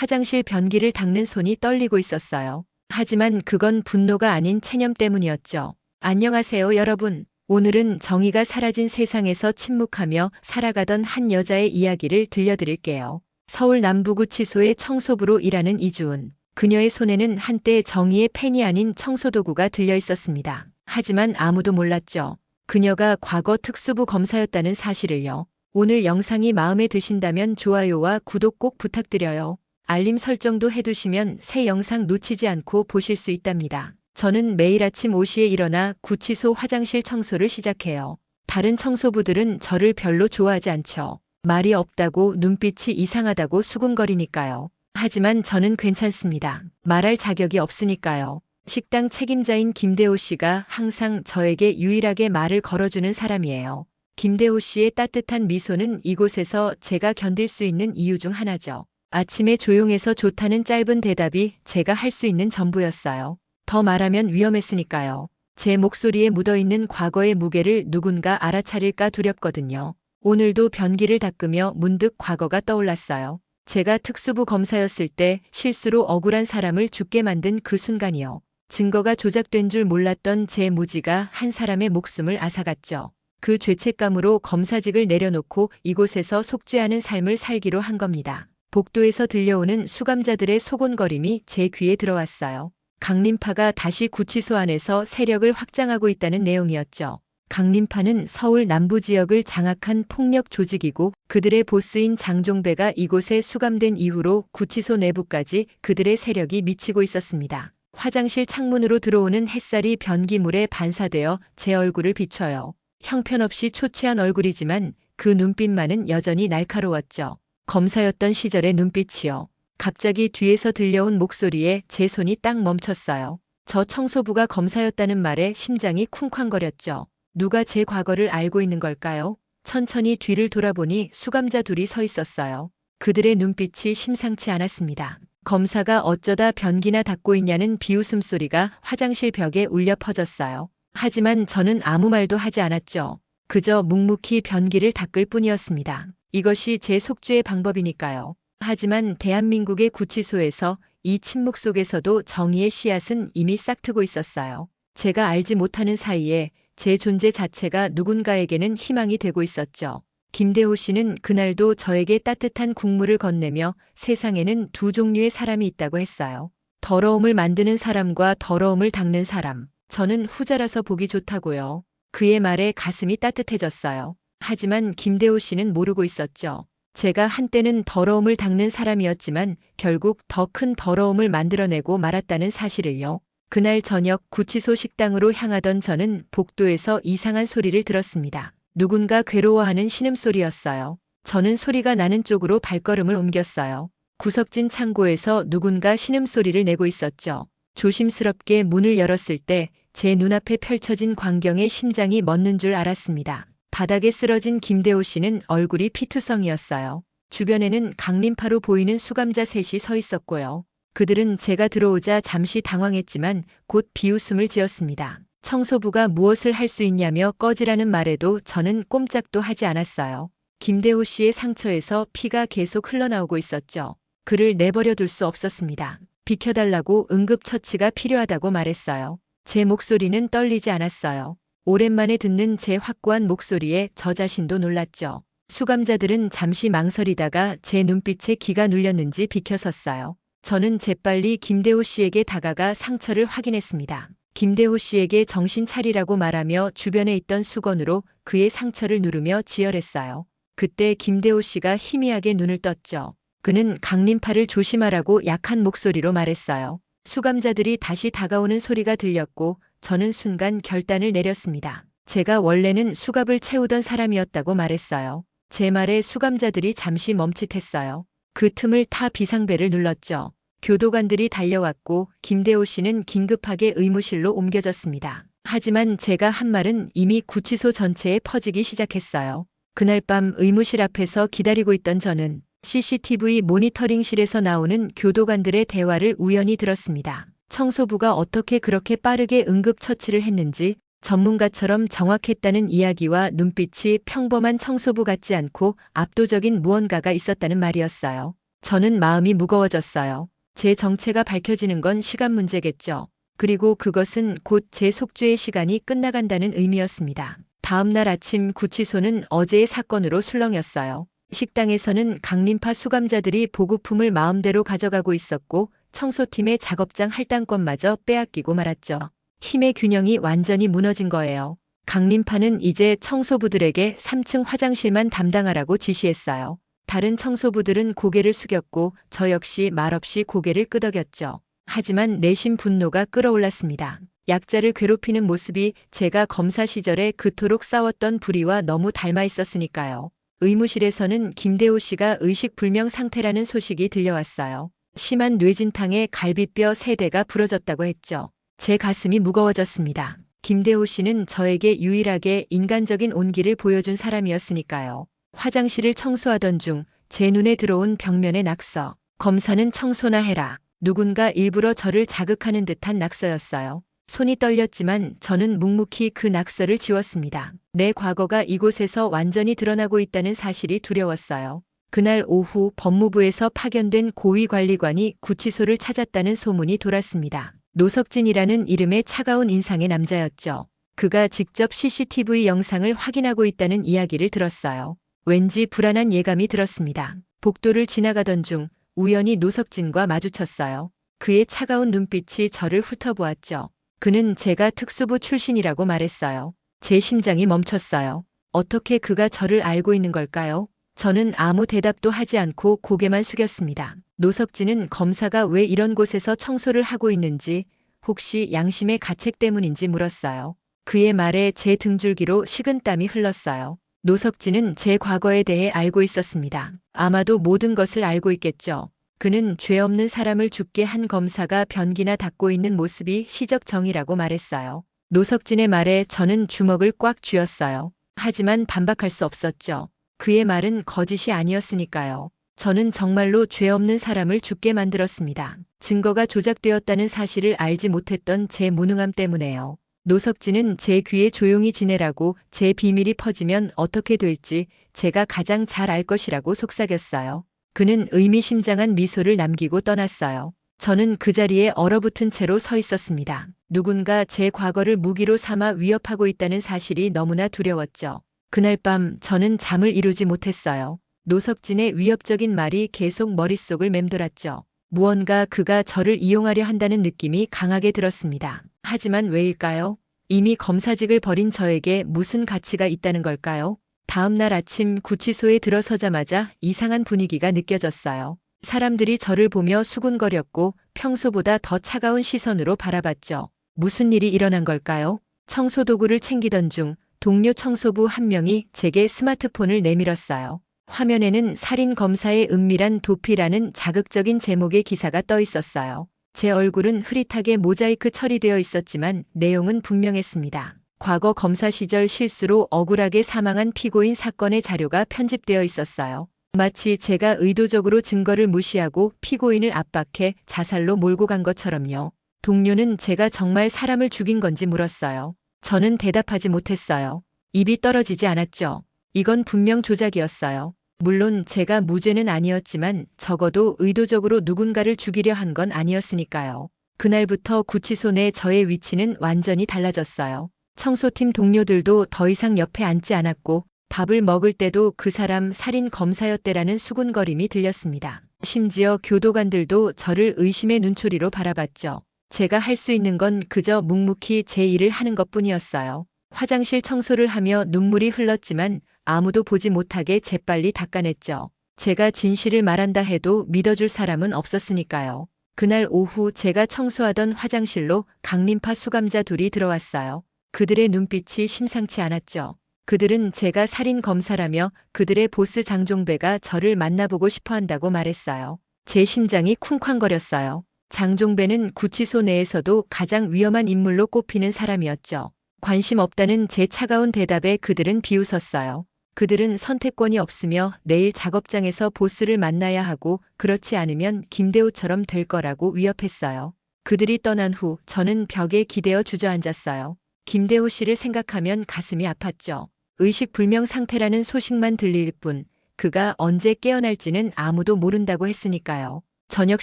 화장실 변기를 닦는 손이 떨리고 있었어요. 하지만 그건 분노가 아닌 체념 때문이었죠. 안녕하세요, 여러분. 오늘은 정의가 사라진 세상에서 침묵하며 살아가던 한 여자의 이야기를 들려드릴게요. 서울 남부구치소의 청소부로 일하는 이주은. 그녀의 손에는 한때 정의의 펜이 아닌 청소도구가 들려 있었습니다. 하지만 아무도 몰랐죠. 그녀가 과거 특수부 검사였다는 사실을요. 오늘 영상이 마음에 드신다면 좋아요와 구독 꼭 부탁드려요. 알림 설정도 해두시면 새 영상 놓치지 않고 보실 수 있답니다. 저는 매일 아침 5시에 일어나 구치소 화장실 청소를 시작해요. 다른 청소부들은 저를 별로 좋아하지 않죠. 말이 없다고, 눈빛이 이상하다고 수군거리니까요. 하지만 저는 괜찮습니다. 말할 자격이 없으니까요. 식당 책임자인 김대호 씨가 항상 저에게 유일하게 말을 걸어주는 사람이에요. 김대호 씨의 따뜻한 미소는 이곳에서 제가 견딜 수 있는 이유 중 하나죠. 아침에 조용해서 좋다는 짧은 대답이 제가 할 수 있는 전부였어요. 더 말하면 위험했으니까요. 제 목소리에 묻어있는 과거의 무게를 누군가 알아차릴까 두렵거든요. 오늘도 변기를 닦으며 문득 과거가 떠올랐어요. 제가 특수부 검사였을 때 실수로 억울한 사람을 죽게 만든 그 순간이요. 증거가 조작된 줄 몰랐던 제 무지가 한 사람의 목숨을 앗아갔죠. 그 죄책감으로 검사직을 내려놓고 이곳에서 속죄하는 삶을 살기로 한 겁니다. 복도에서 들려오는 수감자들의 소곤거림이 제 귀에 들어왔어요. 강림파가 다시 구치소 안에서 세력을 확장하고 있다는 내용이었죠. 강림파는 서울 남부 지역을 장악한 폭력 조직이고 그들의 보스인 장종배가 이곳에 수감된 이후로 구치소 내부까지 그들의 세력이 미치고 있었습니다. 화장실 창문으로 들어오는 햇살이 변기물에 반사되어 제 얼굴을 비춰요. 형편없이 초췌한 얼굴이지만 그 눈빛만은 여전히 날카로웠죠. 검사였던 시절의 눈빛이요. 갑자기 뒤에서 들려온 목소리에 제 손이 딱 멈췄어요. 저 청소부가 검사였다는 말에 심장이 쿵쾅거렸죠. 누가 제 과거를 알고 있는 걸까요? 천천히 뒤를 돌아보니 수감자 둘이 서 있었어요. 그들의 눈빛이 심상치 않았습니다. 검사가 어쩌다 변기나 닦고 있냐는 비웃음 소리가 화장실 벽에 울려 퍼졌어요. 하지만 저는 아무 말도 하지 않았죠. 그저 묵묵히 변기를 닦을 뿐이었습니다. 이것이 제 속죄의 방법이니까요. 하지만 대한민국의 구치소에서 이 침묵 속에서도 정의의 씨앗은 이미 싹트고 있었어요. 제가 알지 못하는 사이에 제 존재 자체가 누군가에게는 희망이 되고 있었죠. 김대호 씨는 그날도 저에게 따뜻한 국물을 건네며 세상에는 두 종류의 사람이 있다고 했어요. 더러움을 만드는 사람과 더러움을 닦는 사람. 저는 후자라서 보기 좋다고요. 그의 말에 가슴이 따뜻해졌어요. 하지만 김대호 씨는 모르고 있었죠. 제가 한때는 더러움을 닦는 사람이었지만 결국 더 큰 더러움을 만들어내고 말았다는 사실을요. 그날 저녁 구치소 식당으로 향하던 저는 복도에서 이상한 소리를 들었습니다. 누군가 괴로워하는 신음소리였어요. 저는 소리가 나는 쪽으로 발걸음을 옮겼어요. 구석진 창고에서 누군가 신음소리를 내고 있었죠. 조심스럽게 문을 열었을 때 제 눈앞에 펼쳐진 광경에 심장이 멎는 줄 알았습니다. 바닥에 쓰러진 김대호 씨는 얼굴이 피투성이었어요. 주변에는 강림파로 보이는 수감자 셋이 서 있었고요. 그들은 제가 들어오자 잠시 당황했지만 곧 비웃음을 지었습니다. 청소부가 무엇을 할 수 있냐며 꺼지라는 말에도 저는 꼼짝도 하지 않았어요. 김대호 씨의 상처에서 피가 계속 흘러나오고 있었죠. 그를 내버려 둘 수 없었습니다. 비켜달라고 응급처치가 필요하다고 말했어요. 제 목소리는 떨리지 않았어요. 오랜만에 듣는 제 확고한 목소리에 저 자신도 놀랐죠. 수감자들은 잠시 망설이다가 제 눈빛에 기가 눌렸는지 비켜섰어요. 저는 재빨리 김대호 씨에게 다가가 상처를 확인했습니다. 김대호 씨에게 정신 차리라고 말하며 주변에 있던 수건으로 그의 상처를 누르며 지혈했어요. 그때 김대호 씨가 희미하게 눈을 떴죠. 그는 강림파를 조심하라고 약한 목소리로 말했어요. 수감자들이 다시 다가오는 소리가 들렸고 저는 순간 결단을 내렸습니다. 제가 원래는 수갑을 채우던 사람이었다고 말했어요. 제 말에 수감자들이 잠시 멈칫했어요. 그 틈을 타 비상벨을 눌렀죠. 교도관들이 달려왔고 김대호 씨는 긴급하게 의무실로 옮겨졌습니다. 하지만 제가 한 말은 이미 구치소 전체에 퍼지기 시작했어요. 그날 밤 의무실 앞에서 기다리고 있던 저는 CCTV 모니터링실에서 나오는 교도관들의 대화를 우연히 들었습니다. 청소부가 어떻게 그렇게 빠르게 응급처치를 했는지 전문가처럼 정확했다는 이야기와 눈빛이 평범한 청소부 같지 않고 압도적인 무언가가 있었다는 말이었어요. 저는 마음이 무거워졌어요. 제 정체가 밝혀지는 건 시간 문제겠죠. 그리고 그것은 곧 제 속죄의 시간이 끝나간다는 의미였습니다. 다음 날 아침 구치소는 어제의 사건으로 술렁였어요. 식당에서는 강림파 수감자들이 보급품을 마음대로 가져가고 있었고 청소팀의 작업장 할당권마저 빼앗기고 말았죠. 힘의 균형이 완전히 무너진 거예요. 강림파는 이제 청소부들에게 3층 화장실만 담당하라고 지시했어요. 다른 청소부들은 고개를 숙였고 저 역시 말없이 고개를 끄덕였죠. 하지만 내심 분노가 끌어올랐습니다. 약자를 괴롭히는 모습이 제가 검사 시절에 그토록 싸웠던 불의와 너무 닮아 있었으니까요. 의무실에서는 김대호 씨가 의식불명 상태라는 소식이 들려왔어요. 심한 뇌진탕에 갈비뼈 3대가 부러졌다고 했죠. 제 가슴이 무거워졌습니다. 김대호 씨는 저에게 유일하게 인간적인 온기를 보여준 사람이었으니까요. 화장실을 청소하던 중 제 눈에 들어온 벽면의 낙서. 검사는 청소나 해라. 누군가 일부러 저를 자극하는 듯한 낙서였어요. 손이 떨렸지만 저는 묵묵히 그 낙서를 지웠습니다. 내 과거가 이곳에서 완전히 드러나고 있다는 사실이 두려웠어요. 그날 오후 법무부에서 파견된 고위관리관이 구치소를 찾았다는 소문이 돌았습니다. 노석진이라는 이름의 차가운 인상의 남자였죠. 그가 직접 CCTV 영상을 확인하고 있다는 이야기를 들었어요. 왠지 불안한 예감이 들었습니다. 복도를 지나가던 중 우연히 노석진과 마주쳤어요. 그의 차가운 눈빛이 저를 훑어보았죠. 그는 제가 특수부 출신이라고 말했어요. 제 심장이 멈췄어요. 어떻게 그가 저를 알고 있는 걸까요? 저는 아무 대답도 하지 않고 고개만 숙였습니다. 노석진은 검사가 왜 이런 곳에서 청소를 하고 있는지, 혹시 양심의 가책 때문인지 물었어요. 그의 말에 제 등줄기로 식은땀이 흘렀어요. 노석진은 제 과거에 대해 알고 있었습니다. 아마도 모든 것을 알고 있겠죠. 그는 죄 없는 사람을 죽게 한 검사가 변기나 닦고 있는 모습이 시적정이라고 말했어요. 노석진의 말에 저는 주먹을 꽉 쥐었어요. 하지만 반박할 수 없었죠. 그의 말은 거짓이 아니었으니까요. 저는 정말로 죄 없는 사람을 죽게 만들었습니다. 증거가 조작되었다는 사실을 알지 못했던 제 무능함 때문에요. 노석진은 제 귀에 조용히 지내라고 제 비밀이 퍼지면 어떻게 될지 제가 가장 잘 알 것이라고 속삭였어요. 그는 의미심장한 미소를 남기고 떠났어요. 저는 그 자리에 얼어붙은 채로 서 있었습니다. 누군가 제 과거를 무기로 삼아 위협하고 있다는 사실이 너무나 두려웠죠. 그날 밤 저는 잠을 이루지 못했어요. 노석진의 위협적인 말이 계속 머릿속을 맴돌았죠. 무언가 그가 저를 이용하려 한다는 느낌이 강하게 들었습니다. 하지만 왜일까요? 이미 검사직을 버린 저에게 무슨 가치가 있다는 걸까요? 다음 날 아침 구치소에 들어서자마자 이상한 분위기가 느껴졌어요. 사람들이 저를 보며 수군거렸고 평소보다 더 차가운 시선으로 바라봤죠. 무슨 일이 일어난 걸까요? 청소도구를 챙기던 중 동료 청소부 한 명이 제게 스마트폰을 내밀었어요. 화면에는 살인 검사의 은밀한 도피라는 자극적인 제목의 기사가 떠 있었어요. 제 얼굴은 흐릿하게 모자이크 처리되어 있었지만 내용은 분명했습니다. 과거 검사 시절 실수로 억울하게 사망한 피고인 사건의 자료가 편집되어 있었어요. 마치 제가 의도적으로 증거를 무시하고 피고인을 압박해 자살로 몰고 간 것처럼요. 동료는 제가 정말 사람을 죽인 건지 물었어요. 저는 대답하지 못했어요. 입이 떨어지지 않았죠. 이건 분명 조작이었어요. 물론 제가 무죄는 아니었지만 적어도 의도적으로 누군가를 죽이려 한 건 아니었으니까요. 그날부터 구치소 내 저의 위치는 완전히 달라졌어요. 청소팀 동료들도 더 이상 옆에 앉지 않았고 밥을 먹을 때도 그 사람 살인 검사였대라는 수군거림이 들렸습니다. 심지어 교도관들도 저를 의심의 눈초리로 바라봤죠. 제가 할 수 있는 건 그저 묵묵히 제 일을 하는 것뿐이었어요. 화장실 청소를 하며 눈물이 흘렀지만 아무도 보지 못하게 재빨리 닦아냈죠. 제가 진실을 말한다 해도 믿어줄 사람은 없었으니까요. 그날 오후 제가 청소하던 화장실로 강림파 수감자 둘이 들어왔어요. 그들의 눈빛이 심상치 않았죠. 그들은 제가 살인 검사라며 그들의 보스 장종배가 저를 만나보고 싶어 한다고 말했어요. 제 심장이 쿵쾅거렸어요. 장종배는 구치소 내에서도 가장 위험한 인물로 꼽히는 사람이었죠. 관심 없다는 제 차가운 대답에 그들은 비웃었어요. 그들은 선택권이 없으며 내일 작업장에서 보스를 만나야 하고 그렇지 않으면 김대호처럼 될 거라고 위협했어요. 그들이 떠난 후 저는 벽에 기대어 주저앉았어요. 김대호 씨를 생각하면 가슴이 아팠죠. 의식불명 상태라는 소식만 들릴 뿐 그가 언제 깨어날지는 아무도 모른다고 했으니까요. 저녁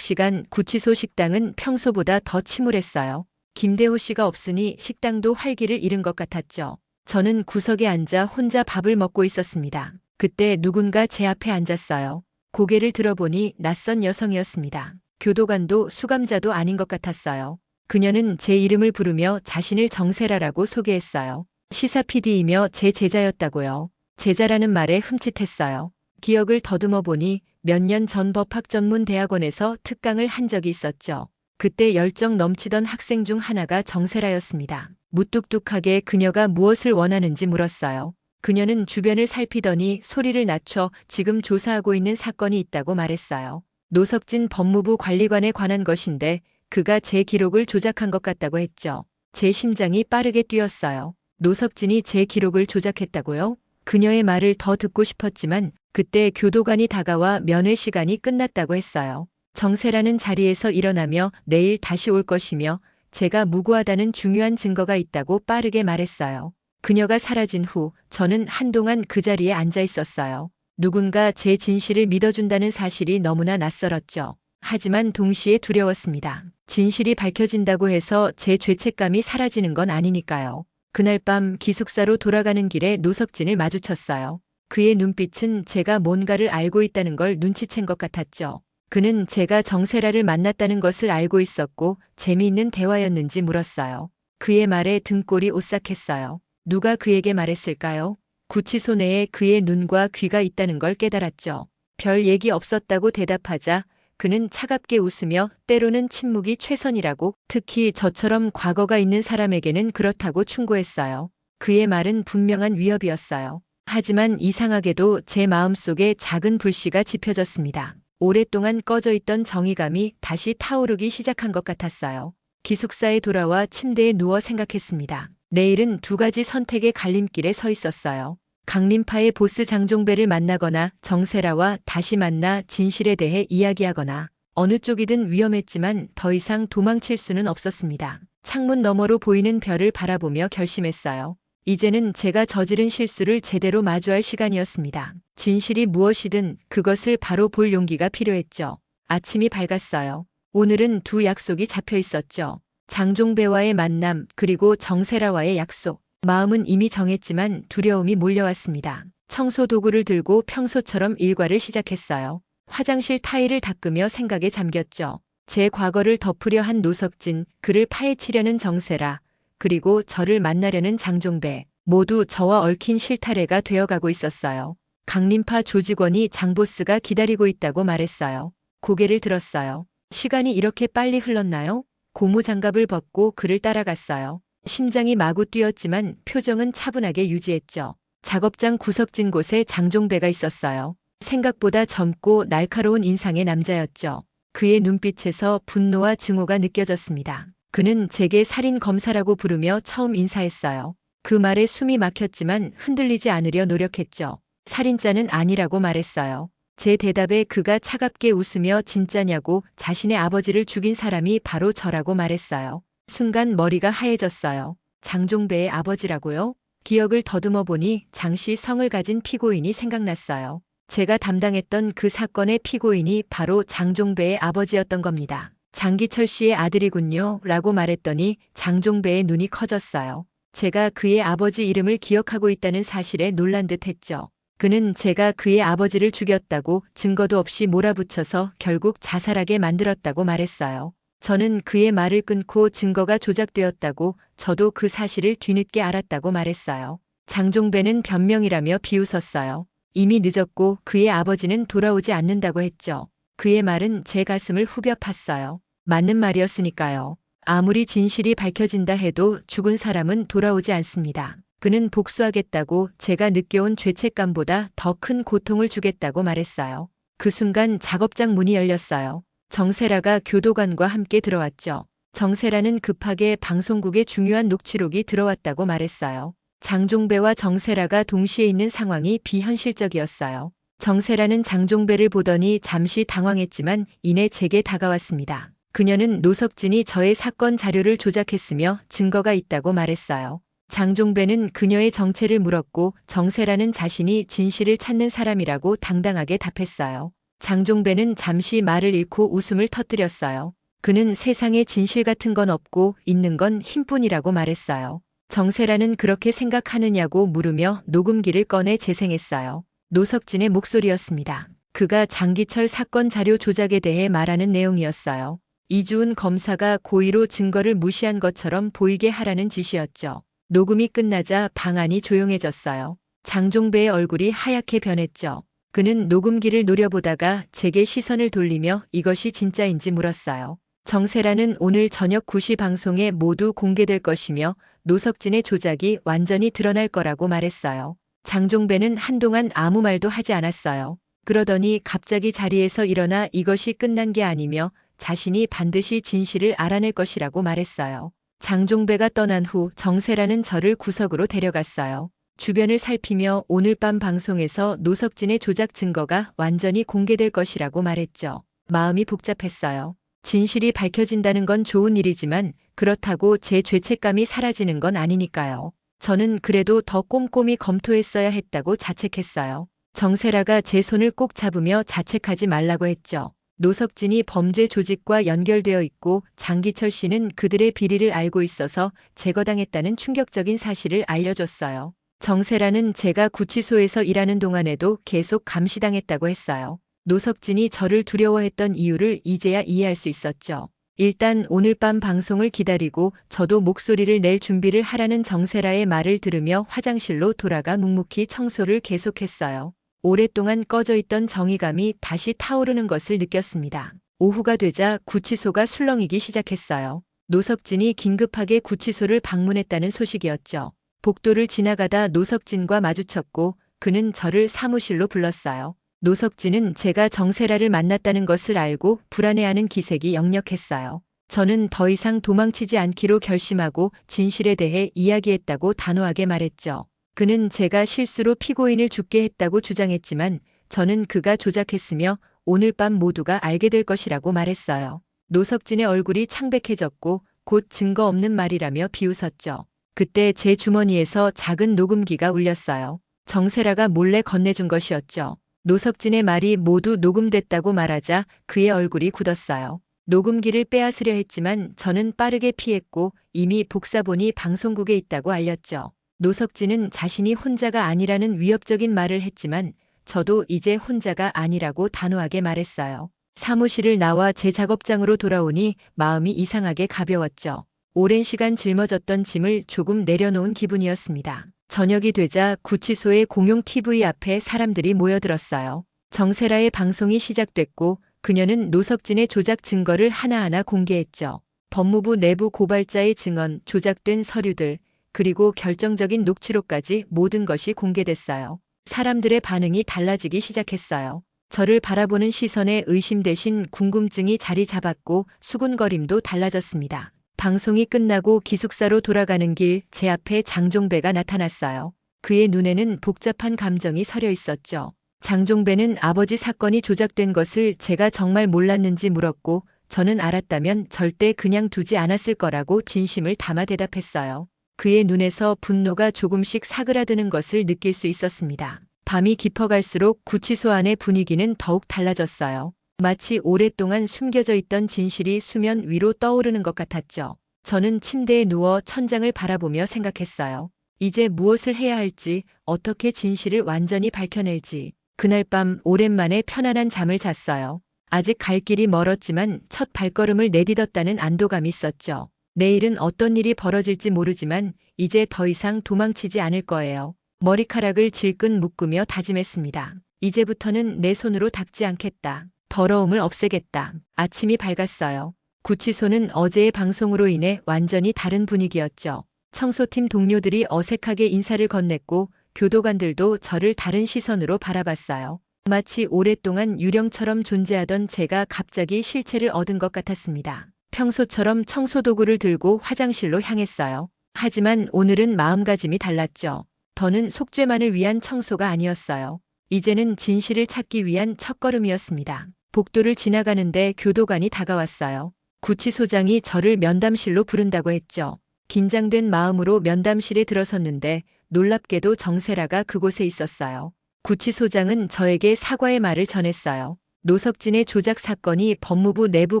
시간 구치소 식당은 평소보다 더 침울했어요. 김대호 씨가 없으니 식당도 활기를 잃은 것 같았죠. 저는 구석에 앉아 혼자 밥을 먹고 있었습니다. 그때 누군가 제 앞에 앉았어요. 고개를 들어보니 낯선 여성이었습니다. 교도관도 수감자도 아닌 것 같았어요. 그녀는 제 이름을 부르며 자신을 정세라라고 소개했어요. 시사 PD이며 제 제자였다고요. 제자라는 말에 흠칫했어요. 기억을 더듬어 보니 몇 년 전 법학전문대학원에서 특강을 한 적이 있었죠. 그때 열정 넘치던 학생 중 하나가 정세라였습니다. 무뚝뚝하게 그녀가 무엇을 원하는지 물었어요. 그녀는 주변을 살피더니 소리를 낮춰 지금 조사하고 있는 사건이 있다고 말했어요. 노석진 법무부 관리관에 관한 것인데 그가 제 기록을 조작한 것 같다고 했죠. 제 심장이 빠르게 뛰었어요. 노석진이 제 기록을 조작했다고요? 그녀의 말을 더 듣고 싶었지만 그때 교도관이 다가와 면회 시간이 끝났다고 했어요. 정세라는 자리에서 일어나며 내일 다시 올 것이며 제가 무고하다는 중요한 증거가 있다고 빠르게 말했어요. 그녀가 사라진 후 저는 한동안 그 자리에 앉아 있었어요. 누군가 제 진실을 믿어준다는 사실이 너무나 낯설었죠. 하지만 동시에 두려웠습니다. 진실이 밝혀진다고 해서 제 죄책감이 사라지는 건 아니니까요. 그날 밤 기숙사로 돌아가는 길에 노석진을 마주쳤어요. 그의 눈빛은 제가 뭔가를 알고 있다는 걸 눈치챈 것 같았죠. 그는 제가 정세라를 만났다는 것을 알고 있었고 재미있는 대화였는지 물었어요. 그의 말에 등골이 오싹했어요. 누가 그에게 말했을까요? 구치소 내에 그의 눈과 귀가 있다는 걸 깨달았죠. 별 얘기 없었다고 대답하자 그는 차갑게 웃으며 때로는 침묵이 최선이라고, 특히 저처럼 과거가 있는 사람에게는 그렇다고 충고했어요. 그의 말은 분명한 위협이었어요. 하지만 이상하게도 제 마음속에 작은 불씨가 지펴졌습니다. 오랫동안 꺼져 있던 정의감이 다시 타오르기 시작한 것 같았어요. 기숙사에 돌아와 침대에 누워 생각했습니다. 내일은 두 가지 선택의 갈림길에 서 있었어요. 강림파의 보스 장종배를 만나거나 정세라와 다시 만나 진실에 대해 이야기하거나. 어느 쪽이든 위험했지만 더 이상 도망칠 수는 없었습니다. 창문 너머로 보이는 별을 바라보며 결심했어요. 이제는 제가 저지른 실수를 제대로 마주할 시간이었습니다. 진실이 무엇이든 그것을 바로 볼 용기가 필요했죠. 아침이 밝았어요. 오늘은 두 약속이 잡혀 있었죠. 장종배와의 만남, 그리고 정세라와의 약속. 마음은 이미 정했지만 두려움이 몰려왔습니다. 청소 도구를 들고 평소처럼 일과를 시작했어요. 화장실 타일을 닦으며 생각에 잠겼죠. 제 과거를 덮으려 한 노석진, 그를 파헤치려는 정세라, 그리고 저를 만나려는 장종배. 모두 저와 얽힌 실타래가 되어가고 있었어요. 강림파 조직원이 장보스가 기다리고 있다고 말했어요. 고개를 들었어요. 시간이 이렇게 빨리 흘렀나요? 고무장갑을 벗고 그를 따라갔어요. 심장이 마구 뛰었지만 표정은 차분하게 유지했죠. 작업장 구석진 곳에 장종배가 있었어요. 생각보다 젊고 날카로운 인상의 남자였죠. 그의 눈빛에서 분노와 증오가 느껴졌습니다. 그는 제게 살인 검사라고 부르며 처음 인사했어요. 그 말에 숨이 막혔지만 흔들리지 않으려 노력했죠. 살인자는 아니라고 말했어요. 제 대답에 그가 차갑게 웃으며 진짜냐고, 자신의 아버지를 죽인 사람이 바로 저라고 말했어요. 순간 머리가 하얘졌어요. 장종배의 아버지라고요? 기억을 더듬어 보니 장씨 성을 가진 피고인이 생각났어요. 제가 담당했던 그 사건의 피고인이 바로 장종배의 아버지였던 겁니다. 장기철 씨의 아들이군요 라고 말했더니 장종배의 눈이 커졌어요. 제가 그의 아버지 이름을 기억하고 있다는 사실에 놀란 듯 했죠. 그는 제가 그의 아버지를 죽였다고, 증거도 없이 몰아붙여서 결국 자살하게 만들었다고 말했어요. 저는 그의 말을 끊고 증거가 조작되었다고, 저도 그 사실을 뒤늦게 알았다고 말했어요. 장종배는 변명이라며 비웃었어요. 이미 늦었고 그의 아버지는 돌아오지 않는다고 했죠. 그의 말은 제 가슴을 후벼 팠어요. 맞는 말이었으니까요. 아무리 진실이 밝혀진다 해도 죽은 사람은 돌아오지 않습니다. 그는 복수하겠다고, 제가 느껴온 죄책감보다 더 큰 고통을 주겠다고 말했어요. 그 순간 작업장 문이 열렸어요. 정세라가 교도관과 함께 들어왔죠. 정세라는 급하게 방송국의 중요한 녹취록이 들어왔다고 말했어요. 장종배와 정세라가 동시에 있는 상황이 비현실적이었어요. 정세라는 장종배를 보더니 잠시 당황했지만 이내 제게 다가왔습니다. 그녀는 노석진이 저의 사건 자료를 조작했으며 증거가 있다고 말했어요. 장종배는 그녀의 정체를 물었고 정세라는 자신이 진실을 찾는 사람이라고 당당하게 답했어요. 장종배는 잠시 말을 잃고 웃음을 터뜨렸어요. 그는 세상에 진실 같은 건 없고 있는 건 힘뿐이라고 말했어요. 정세라는 그렇게 생각하느냐고 물으며 녹음기를 꺼내 재생했어요. 노석진의 목소리였습니다. 그가 장기철 사건 자료 조작에 대해 말하는 내용이었어요. 이주은 검사가 고의로 증거를 무시한 것처럼 보이게 하라는 지시였죠. 녹음이 끝나자 방 안이 조용해졌어요. 장종배의 얼굴이 하얗게 변했죠. 그는 녹음기를 노려보다가 제게 시선을 돌리며 이것이 진짜인지 물었어요. 정세라는 오늘 저녁 9시 방송에 모두 공개될 것이며 노석진의 조작이 완전히 드러날 거라고 말했어요. 장종배는 한동안 아무 말도 하지 않았어요. 그러더니 갑자기 자리에서 일어나 이것이 끝난 게 아니며 자신이 반드시 진실을 알아낼 것이라고 말했어요. 장종배가 떠난 후 정세라는 저를 구석으로 데려갔어요. 주변을 살피며 오늘 밤 방송에서 노석진의 조작 증거가 완전히 공개될 것이라고 말했죠. 마음이 복잡했어요. 진실이 밝혀진다는 건 좋은 일이지만 그렇다고 제 죄책감이 사라지는 건 아니니까요. 저는 그래도 더 꼼꼼히 검토했어야 했다고 자책했어요. 정세라가 제 손을 꼭 잡으며 자책하지 말라고 했죠. 노석진이 범죄 조직과 연결되어 있고 장기철 씨는 그들의 비리를 알고 있어서 제거당했다는 충격적인 사실을 알려줬어요. 정세라는 제가 구치소에서 일하는 동안에도 계속 감시당했다고 했어요. 노석진이 저를 두려워했던 이유를 이제야 이해할 수 있었죠. 일단 오늘 밤 방송을 기다리고 저도 목소리를 낼 준비를 하라는 정세라의 말을 들으며 화장실로 돌아가 묵묵히 청소를 계속했어요. 오랫동안 꺼져 있던 정의감이 다시 타오르는 것을 느꼈습니다. 오후가 되자 구치소가 술렁이기 시작했어요. 노석진이 긴급하게 구치소를 방문했다는 소식이었죠. 복도를 지나가다 노석진과 마주쳤고 그는 저를 사무실로 불렀어요. 노석진은 제가 정세라를 만났다는 것을 알고 불안해하는 기색이 역력했어요. 저는 더 이상 도망치지 않기로 결심하고 진실에 대해 이야기했다고 단호하게 말했죠. 그는 제가 실수로 피고인을 죽게 했다고 주장했지만 저는 그가 조작했으며 오늘 밤 모두가 알게 될 것이라고 말했어요. 노석진의 얼굴이 창백해졌고 곧 증거 없는 말이라며 비웃었죠. 그때 제 주머니에서 작은 녹음기가 울렸어요. 정세라가 몰래 건네준 것이었죠. 노석진의 말이 모두 녹음됐다고 말하자 그의 얼굴이 굳었어요. 녹음기를 빼앗으려 했지만 저는 빠르게 피했고 이미 복사본이 방송국에 있다고 알렸죠. 노석진은 자신이 혼자가 아니라는 위협적인 말을 했지만 저도 이제 혼자가 아니라고 단호하게 말했어요. 사무실을 나와 제 작업장으로 돌아오니 마음이 이상하게 가벼웠죠. 오랜 시간 짊어졌던 짐을 조금 내려놓은 기분이었습니다. 저녁이 되자 구치소의 공용 TV 앞에 사람들이 모여들었어요. 정세라의 방송이 시작됐고 그녀는 노석진의 조작 증거를 하나하나 공개했죠. 법무부 내부 고발자의 증언, 조작된 서류들, 그리고 결정적인 녹취록까지 모든 것이 공개됐어요. 사람들의 반응이 달라지기 시작했어요. 저를 바라보는 시선에 의심 대신 궁금증이 자리 잡았고 수군거림도 달라졌습니다. 방송이 끝나고 기숙사로 돌아가는 길 제 앞에 장종배가 나타났어요. 그의 눈에는 복잡한 감정이 서려 있었죠. 장종배는 아버지 사건이 조작된 것을 제가 정말 몰랐는지 물었고 저는 알았다면 절대 그냥 두지 않았을 거라고 진심을 담아 대답했어요. 그의 눈에서 분노가 조금씩 사그라드는 것을 느낄 수 있었습니다. 밤이 깊어갈수록 구치소 안의 분위기는 더욱 달라졌어요. 마치 오랫동안 숨겨져 있던 진실이 수면 위로 떠오르는 것 같았죠. 저는 침대에 누워 천장을 바라보며 생각했어요. 이제 무엇을 해야 할지, 어떻게 진실을 완전히 밝혀낼지. 그날 밤 오랜만에 편안한 잠을 잤어요. 아직 갈 길이 멀었지만 첫 발걸음을 내딛었다는 안도감이 있었죠. 내일은 어떤 일이 벌어질지 모르지만 이제 더 이상 도망치지 않을 거예요. 머리카락을 질끈 묶으며 다짐했습니다. 이제부터는 내 손으로 닦지 않겠다. 더러움을 없애겠다. 아침이 밝았어요. 구치소는 어제의 방송으로 인해 완전히 다른 분위기였죠. 청소팀 동료들이 어색하게 인사를 건넸고 교도관들도 저를 다른 시선으로 바라봤어요. 마치 오랫동안 유령처럼 존재하던 제가 갑자기 실체를 얻은 것 같았습니다. 평소처럼 청소도구를 들고 화장실로 향했어요. 하지만 오늘은 마음가짐이 달랐죠. 더는 속죄만을 위한 청소가 아니었어요. 이제는 진실을 찾기 위한 첫걸음이었습니다. 복도를 지나가는데 교도관이 다가왔어요. 구치소장이 저를 면담실로 부른다고 했죠. 긴장된 마음으로 면담실에 들어섰는데 놀랍게도 정세라가 그곳에 있었어요. 구치소장은 저에게 사과의 말을 전했어요. 노석진의 조작 사건이 법무부 내부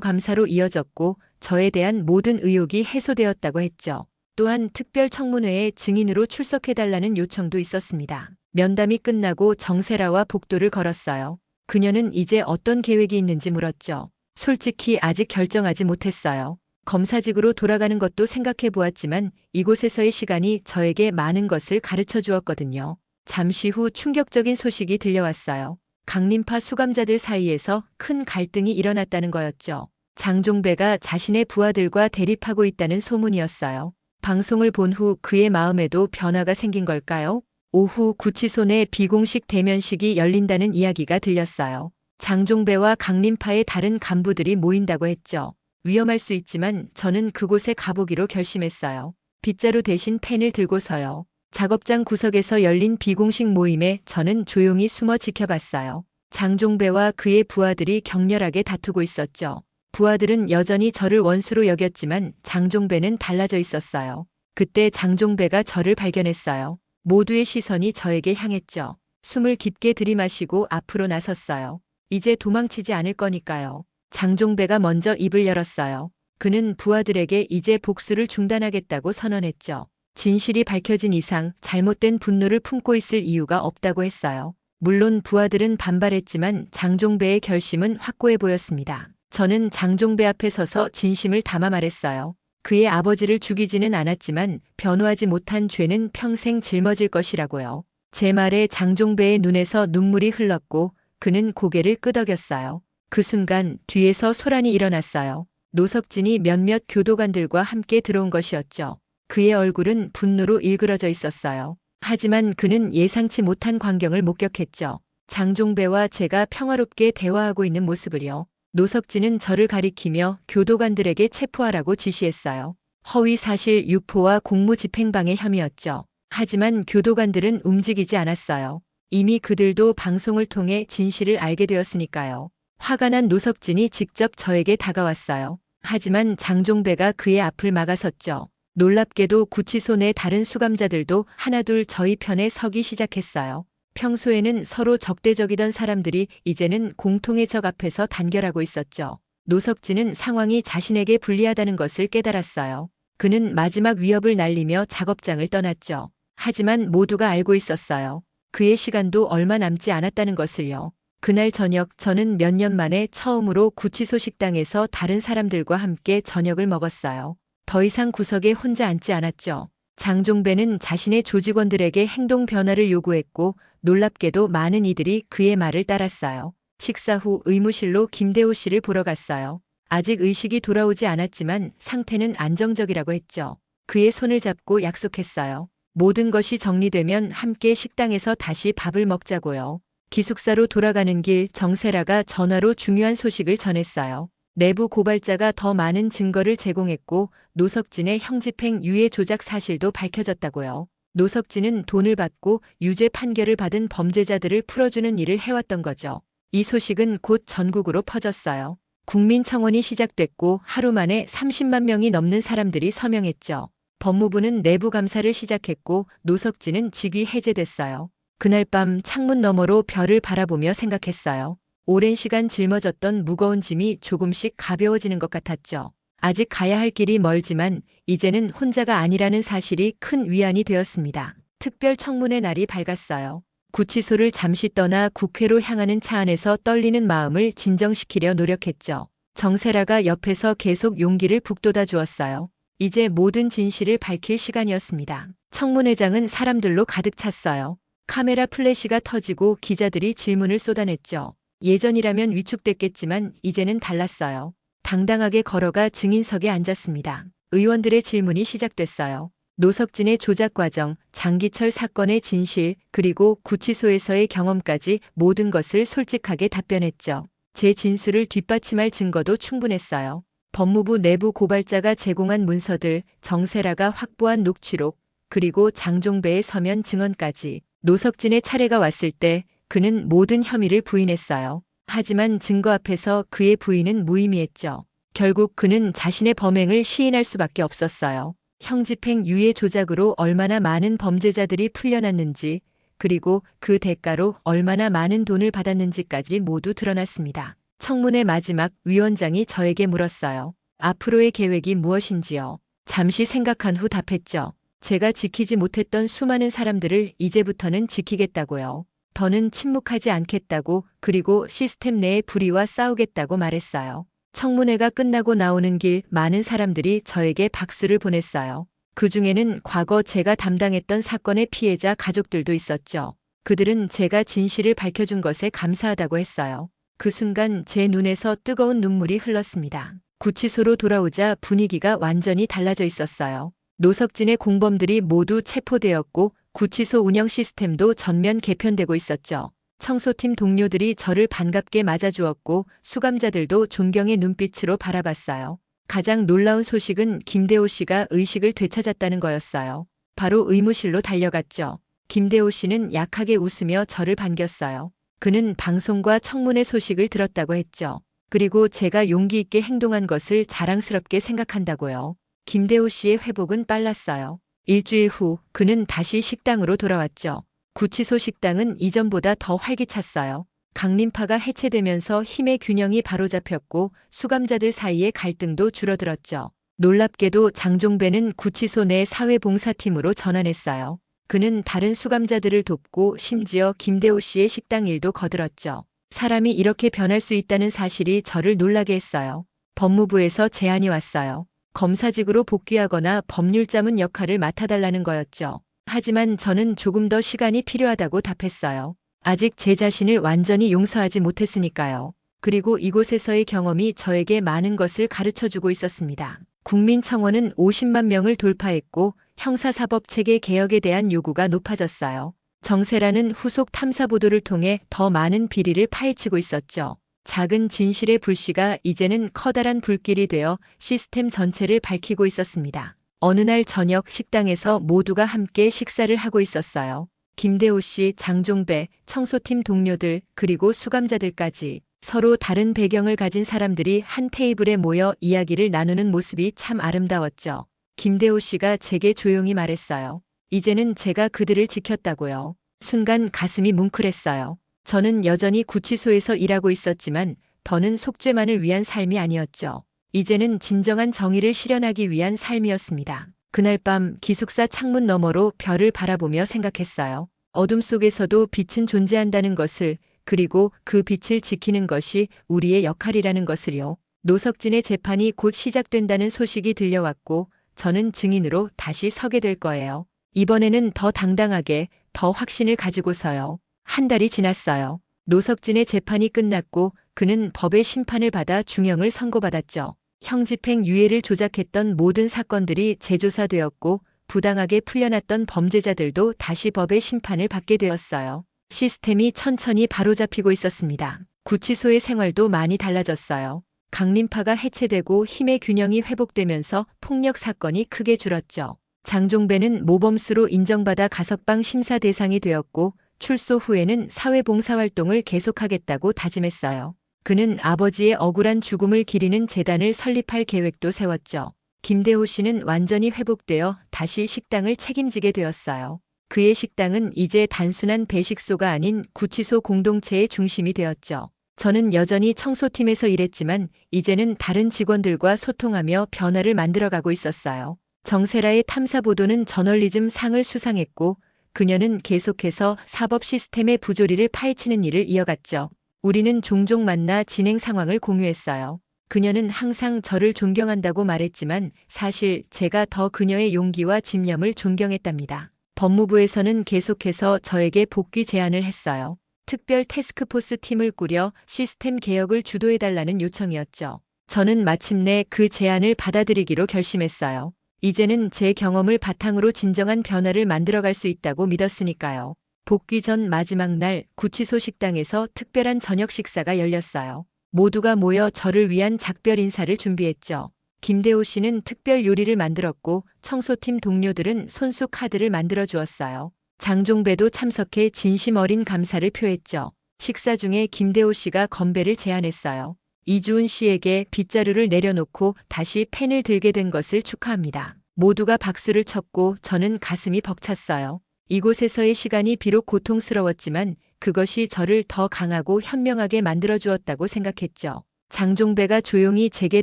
감사로 이어졌고 저에 대한 모든 의혹이 해소되었다고 했죠. 또한 특별 청문회에 증인으로 출석해달라는 요청도 있었습니다. 면담이 끝나고 정세라와 복도를 걸었어요. 그녀는 이제 어떤 계획이 있는지 물었죠. 솔직히 아직 결정하지 못했어요. 검사직으로 돌아가는 것도 생각해 보았지만 이곳에서의 시간이 저에게 많은 것을 가르쳐 주었거든요. 잠시 후 충격적인 소식이 들려왔어요. 강림파 수감자들 사이에서 큰 갈등이 일어났다는 거였죠. 장종배가 자신의 부하들과 대립하고 있다는 소문이었어요. 방송을 본 후 그의 마음에도 변화가 생긴 걸까요? 오후 구치소 내 비공식 대면식이 열린다는 이야기가 들렸어요. 장종배와 강림파의 다른 간부들이 모인다고 했죠. 위험할 수 있지만 저는 그곳에 가보기로 결심했어요. 빗자루 대신 펜을 들고서요. 작업장 구석에서 열린 비공식 모임에 저는 조용히 숨어 지켜봤어요. 장종배와 그의 부하들이 격렬하게 다투고 있었죠. 부하들은 여전히 저를 원수로 여겼지만 장종배는 달라져 있었어요. 그때 장종배가 저를 발견했어요. 모두의 시선이 저에게 향했죠. 숨을 깊게 들이마시고 앞으로 나섰어요. 이제 도망치지 않을 거니까요. 장종배가 먼저 입을 열었어요. 그는 부하들에게 이제 복수를 중단하겠다고 선언했죠. 진실이 밝혀진 이상 잘못된 분노를 품고 있을 이유가 없다고 했어요. 물론 부하들은 반발했지만 장종배의 결심은 확고해 보였습니다. 저는 장종배 앞에 서서 진심을 담아 말했어요. 그의 아버지를 죽이지는 않았지만 변호하지 못한 죄는 평생 짊어질 것이라고요. 제 말에 장종배의 눈에서 눈물이 흘렀고 그는 고개를 끄덕였어요. 그 순간 뒤에서 소란이 일어났어요. 노석진이 몇몇 교도관들과 함께 들어온 것이었죠. 그의 얼굴은 분노로 일그러져 있었어요. 하지만 그는 예상치 못한 광경을 목격했죠. 장종배와 제가 평화롭게 대화하고 있는 모습을요. 노석진은 저를 가리키며 교도관들에게 체포하라고 지시했어요. 허위 사실 유포와 공무집행방해 혐의였죠. 하지만 교도관들은 움직이지 않았어요. 이미 그들도 방송을 통해 진실을 알게 되었으니까요. 화가 난 노석진이 직접 저에게 다가왔어요. 하지만 장종배가 그의 앞을 막아섰죠. 놀랍게도 구치소 내 다른 수감자들도 하나둘 저희 편에 서기 시작했어요. 평소에는 서로 적대적이던 사람들이 이제는 공통의 적 앞에서 단결하고 있었죠. 노석진은 상황이 자신에게 불리하다는 것을 깨달았어요. 그는 마지막 위협을 날리며 작업장을 떠났죠. 하지만 모두가 알고 있었어요. 그의 시간도 얼마 남지 않았다는 것을요. 그날 저녁 저는 몇 년 만에 처음으로 구치소 식당에서 다른 사람들과 함께 저녁을 먹었어요. 더 이상 구석에 혼자 앉지 않았죠. 장종배는 자신의 조직원들에게 행동 변화를 요구했고 놀랍게도 많은 이들이 그의 말을 따랐어요. 식사 후 의무실로 김대호 씨를 보러 갔어요. 아직 의식이 돌아오지 않았지만 상태는 안정적이라고 했죠. 그의 손을 잡고 약속했어요. 모든 것이 정리되면 함께 식당에서 다시 밥을 먹자고요. 기숙사로 돌아가는 길 정세라가 전화로 중요한 소식을 전했어요. 내부 고발자가 더 많은 증거를 제공했고 노석진의 형집행 유해 조작 사실도 밝혀졌다고요. 노석진은 돈을 받고 유죄 판결을 받은 범죄자들을 풀어주는 일을 해왔던 거죠. 이 소식은 곧 전국으로 퍼졌어요. 국민청원이 시작됐고 하루 만에 30만 명이 넘는 사람들이 서명했죠. 법무부는 내부 감사를 시작했고 노석진은 직위 해제됐어요. 그날 밤 창문 너머로 별을 바라보며 생각했어요. 오랜 시간 짊어졌던 무거운 짐이 조금씩 가벼워지는 것 같았죠. 아직 가야 할 길이 멀지만 이제는 혼자가 아니라는 사실이 큰 위안이 되었습니다. 특별 청문회 날이 밝았어요. 구치소를 잠시 떠나 국회로 향하는 차 안에서 떨리는 마음을 진정시키려 노력했죠. 정세라가 옆에서 계속 용기를 북돋아 주었어요. 이제 모든 진실을 밝힐 시간이었습니다. 청문회장은 사람들로 가득 찼어요. 카메라 플래시가 터지고 기자들이 질문을 쏟아냈죠. 예전이라면 위축됐겠지만 이제는 달랐어요. 당당하게 걸어가 증인석에 앉았습니다. 의원들의 질문이 시작됐어요. 노석진의 조작 과정, 장기철 사건의 진실, 그리고 구치소에서의 경험까지 모든 것을 솔직하게 답변했죠. 제 진술을 뒷받침할 증거도 충분했어요. 법무부 내부 고발자가 제공한 문서들, 정세라가 확보한 녹취록, 그리고 장종배의 서면 증언까지. 노석진의 차례가 왔을 때 그는 모든 혐의를 부인했어요. 하지만 증거 앞에서 그의 부인은 무의미했죠. 결국 그는 자신의 범행을 시인할 수밖에 없었어요. 형집행 유예 조작으로 얼마나 많은 범죄자들이 풀려났는지, 그리고 그 대가로 얼마나 많은 돈을 받았는지까지 모두 드러났습니다. 청문회 마지막 위원장이 저에게 물었어요. 앞으로의 계획이 무엇인지요? 잠시 생각한 후 답했죠. 제가 지키지 못했던 수많은 사람들을 이제부터는 지키겠다고요. 더는 침묵하지 않겠다고, 그리고 시스템 내의 불의와 싸우겠다고 말했어요. 청문회가 끝나고 나오는 길 많은 사람들이 저에게 박수를 보냈어요. 그 중에는 과거 제가 담당했던 사건의 피해자 가족들도 있었죠. 그들은 제가 진실을 밝혀준 것에 감사하다고 했어요. 그 순간 제 눈에서 뜨거운 눈물이 흘렀습니다. 구치소로 돌아오자 분위기가 완전히 달라져 있었어요. 노석진의 공범들이 모두 체포되었고 구치소 운영 시스템도 전면 개편되고 있었죠. 청소팀 동료들이 저를 반갑게 맞아주었고 수감자들도 존경의 눈빛으로 바라봤어요. 가장 놀라운 소식은 김대호 씨가 의식을 되찾았다는 거였어요. 바로 의무실로 달려갔죠. 김대호 씨는 약하게 웃으며 저를 반겼어요. 그는 방송과 청문회 소식을 들었다고 했죠. 그리고 제가 용기 있게 행동한 것을 자랑스럽게 생각한다고요. 김대호 씨의 회복은 빨랐어요. 일주일 후 그는 다시 식당으로 돌아왔죠. 구치소 식당은 이전보다 더 활기찼어요. 강림파가 해체되면서 힘의 균형이 바로잡혔고 수감자들 사이의 갈등도 줄어들었죠. 놀랍게도 장종배는 구치소 내 사회봉사팀으로 전환했어요. 그는 다른 수감자들을 돕고 심지어 김대호 씨의 식당 일도 거들었죠. 사람이 이렇게 변할 수 있다는 사실이 저를 놀라게 했어요. 법무부에서 제안이 왔어요. 검사직으로 복귀하거나 법률자문 역할을 맡아달라는 거였죠. 하지만 저는 조금 더 시간이 필요하다고 답했어요. 아직 제 자신을 완전히 용서하지 못했으니까요. 그리고 이곳에서의 경험이 저에게 많은 것을 가르쳐주고 있었습니다. 국민청원은 50만 명을 돌파했고 형사사법체계 개혁에 대한 요구가 높아졌어요. 정세라는 후속 탐사 보도를 통해 더 많은 비리를 파헤치고 있었죠. 작은 진실의 불씨가 이제는 커다란 불길이 되어 시스템 전체를 밝히고 있었습니다. 어느 날 저녁 식당에서 모두가 함께 식사를 하고 있었어요. 김대호 씨, 장종배, 청소팀 동료들, 그리고 수감자들까지 서로 다른 배경을 가진 사람들이 한 테이블에 모여 이야기를 나누는 모습이 참 아름다웠죠. 김대호 씨가 제게 조용히 말했어요. 이제는 제가 그들을 지켰다고요. 순간 가슴이 뭉클했어요. 저는 여전히 구치소에서 일하고 있었지만 더는 속죄만을 위한 삶이 아니었죠. 이제는 진정한 정의를 실현하기 위한 삶이었습니다. 그날 밤 기숙사 창문 너머로 별을 바라보며 생각했어요. 어둠 속에서도 빛은 존재한다는 것을, 그리고 그 빛을 지키는 것이 우리의 역할이라는 것을요. 노석진의 재판이 곧 시작된다는 소식이 들려왔고 저는 증인으로 다시 서게 될 거예요. 이번에는 더 당당하게, 더 확신을 가지고서요. 한 달이 지났어요. 노석진의 재판이 끝났고 그는 법의 심판을 받아 중형을 선고받았죠. 형집행 유예를 조작했던 모든 사건들이 재조사되었고 부당하게 풀려났던 범죄자들도 다시 법의 심판을 받게 되었어요. 시스템이 천천히 바로잡히고 있었습니다. 구치소의 생활도 많이 달라졌어요. 강림파가 해체되고 힘의 균형이 회복되면서 폭력 사건이 크게 줄었죠. 장종배는 모범수로 인정받아 가석방 심사 대상이 되었고 출소 후에는 사회봉사활동을 계속하겠다고 다짐했어요. 그는 아버지의 억울한 죽음을 기리는 재단을 설립할 계획도 세웠죠. 김대호 씨는 완전히 회복되어 다시 식당을 책임지게 되었어요. 그의 식당은 이제 단순한 배식소가 아닌 구치소 공동체의 중심이 되었죠. 저는 여전히 청소팀에서 일했지만 이제는 다른 직원들과 소통하며 변화를 만들어가고 있었어요. 정세라의 탐사보도는 저널리즘 상을 수상했고 그녀는 계속해서 사법 시스템의 부조리를 파헤치는 일을 이어갔죠. 우리는 종종 만나 진행 상황을 공유했어요. 그녀는 항상 저를 존경한다고 말했지만 사실 제가 더 그녀의 용기와 집념을 존경했답니다. 법무부에서는 계속해서 저에게 복귀 제안을 했어요. 특별 태스크포스 팀을 꾸려 시스템 개혁을 주도해달라는 요청이었죠. 저는 마침내 그 제안을 받아들이기로 결심했어요. 이제는 제 경험을 바탕으로 진정한 변화를 만들어갈 수 있다고 믿었으니까요. 복귀 전 마지막 날 구치소 식당에서 특별한 저녁 식사가 열렸어요. 모두가 모여 저를 위한 작별 인사를 준비했죠. 김대호 씨는 특별 요리를 만들었고 청소팀 동료들은 손수 카드를 만들어 주었어요. 장종배도 참석해 진심 어린 감사를 표했죠. 식사 중에 김대호 씨가 건배를 제안했어요. 이주은 씨에게 빗자루를 내려놓고 다시 펜을 들게 된 것을 축하합니다. 모두가 박수를 쳤고 저는 가슴이 벅찼어요. 이곳에서의 시간이 비록 고통스러웠지만 그것이 저를 더 강하고 현명하게 만들어 주었다고 생각했죠. 장종배가 조용히 제게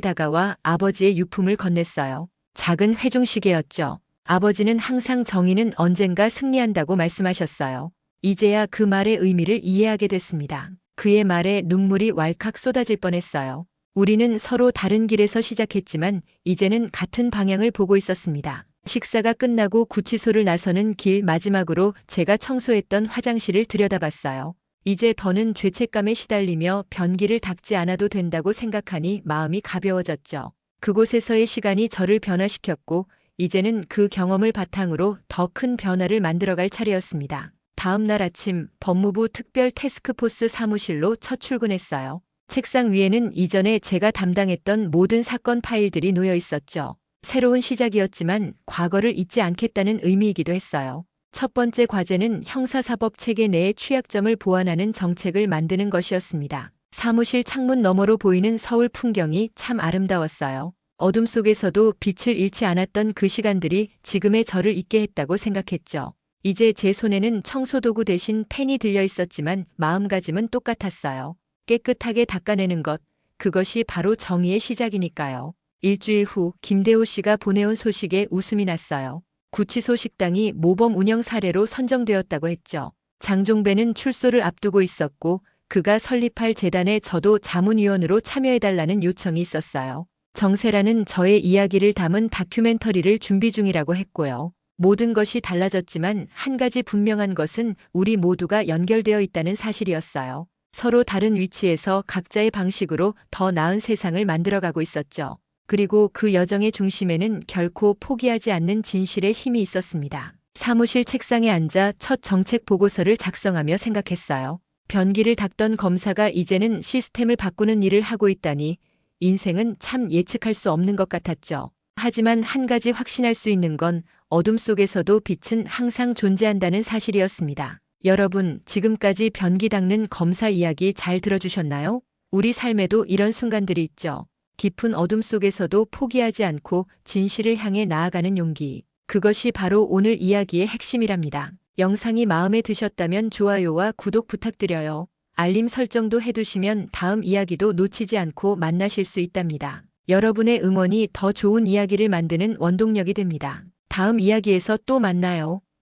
다가와 아버지의 유품을 건넸어요. 작은 회중시계였죠. 아버지는 항상 정의는 언젠가 승리한다고 말씀하셨어요. 이제야 그 말의 의미를 이해하게 됐습니다. 그의 말에 눈물이 왈칵 쏟아질 뻔했어요. 우리는 서로 다른 길에서 시작했지만 이제는 같은 방향을 보고 있었습니다. 식사가 끝나고 구치소를 나서는 길 마지막으로 제가 청소했던 화장실을 들여다봤어요. 이제 더는 죄책감에 시달리며 변기를 닦지 않아도 된다고 생각하니 마음이 가벼워졌죠. 그곳에서의 시간이 저를 변화시켰고 이제는 그 경험을 바탕으로 더 큰 변화를 만들어갈 차례였습니다. 다음 날 아침 법무부 특별 태스크포스 사무실로 첫 출근했어요. 책상 위에는 이전에 제가 담당했던 모든 사건 파일들이 놓여 있었죠. 새로운 시작이었지만 과거를 잊지 않겠다는 의미이기도 했어요. 첫 번째 과제는 형사사법 체계 내의 취약점을 보완하는 정책을 만드는 것이었습니다. 사무실 창문 너머로 보이는 서울 풍경이 참 아름다웠어요. 어둠 속에서도 빛을 잃지 않았던 그 시간들이 지금의 저를 있게 했다고 생각했죠. 이제 제 손에는 청소도구 대신 펜이 들려 있었지만 마음가짐은 똑같았어요. 깨끗하게 닦아내는 것, 그것이 바로 정의의 시작이니까요. 일주일 후 김대호 씨가 보내온 소식에 웃음이 났어요. 구치소 식당이 모범 운영 사례로 선정되었다고 했죠. 장종배는 출소를 앞두고 있었고 그가 설립할 재단에 저도 자문위원으로 참여해달라는 요청이 있었어요. 정세라는 저의 이야기를 담은 다큐멘터리를 준비 중이라고 했고요. 모든 것이 달라졌지만 한 가지 분명한 것은 우리 모두가 연결되어 있다는 사실이었어요. 서로 다른 위치에서 각자의 방식으로 더 나은 세상을 만들어가고 있었죠. 그리고 그 여정의 중심에는 결코 포기하지 않는 진실의 힘이 있었습니다. 사무실 책상에 앉아 첫 정책 보고서를 작성하며 생각했어요. 변기를 닦던 검사가 이제는 시스템을 바꾸는 일을 하고 있다니 인생은 참 예측할 수 없는 것 같았죠. 하지만 한 가지 확신할 수 있는 건 어둠 속에서도 빛은 항상 존재한다는 사실이었습니다. 여러분, 지금까지 변기 닦는 검사 이야기 잘 들어주셨나요? 우리 삶에도 이런 순간들이 있죠. 깊은 어둠 속에서도 포기하지 않고 진실을 향해 나아가는 용기. 그것이 바로 오늘 이야기의 핵심이랍니다. 영상이 마음에 드셨다면 좋아요와 구독 부탁드려요. 알림 설정도 해두시면 다음 이야기도 놓치지 않고 만나실 수 있답니다. 여러분의 응원이 더 좋은 이야기를 만드는 원동력이 됩니다. 다음 이야기에서 또 만나요.